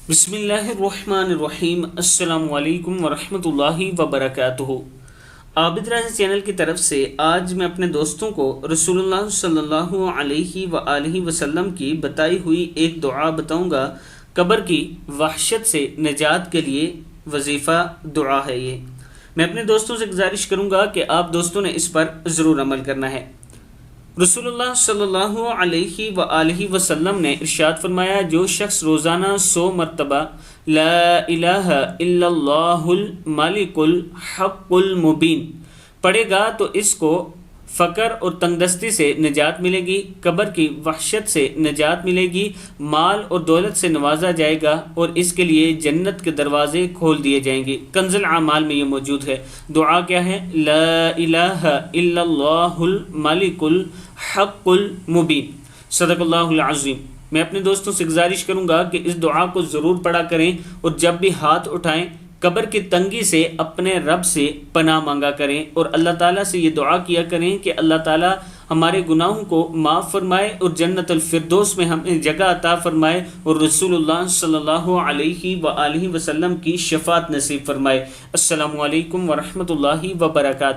بسم اللہ الرحمن الرحیم۔ السلام علیکم ورحمۃ اللہ وبرکاتہ۔ عابد راضی چینل کی طرف سے آج میں اپنے دوستوں کو رسول اللہ صلی اللہ علیہ وآلہ وسلم کی بتائی ہوئی ایک دعا بتاؤں گا۔ قبر کی وحشت سے نجات کے لیے وظیفہ دعا ہے یہ۔ میں اپنے دوستوں سے گزارش کروں گا کہ آپ دوستوں نے اس پر ضرور عمل کرنا ہے۔ رسول اللہ صلی اللہ علیہ وآلہ وسلم نے ارشاد فرمایا، جو شخص روزانہ 100 مرتبہ لا الہ الا اللہ الملک الحق المبین پڑھے گا تو اس کو فقر اور تنگ دستی سے نجات ملے گی، قبر کی وحشت سے نجات ملے گی، مال اور دولت سے نوازا جائے گا اور اس کے لیے جنت کے دروازے کھول دیے جائیں گے۔ کنز الاعمال میں یہ موجود ہے۔ دعا کیا ہے؟ لا الہ الا اللہ الملک الحق المبین۔ صدق اللہ العظیم۔ میں اپنے دوستوں سے گزارش کروں گا کہ اس دعا کو ضرور پڑھا کریں اور جب بھی ہاتھ اٹھائیں قبر کی تنگی سے اپنے رب سے پناہ مانگا کریں اور اللہ تعالیٰ سے یہ دعا کیا کریں کہ اللہ تعالیٰ ہمارے گناہوں کو معاف فرمائے اور جنت الفردوس میں ہمیں جگہ عطا فرمائے اور رسول اللہ صلی اللہ علیہ وآلہ وسلم کی شفاعت نصیب فرمائے۔ السلام علیکم ورحمۃ اللہ وبرکاتہ۔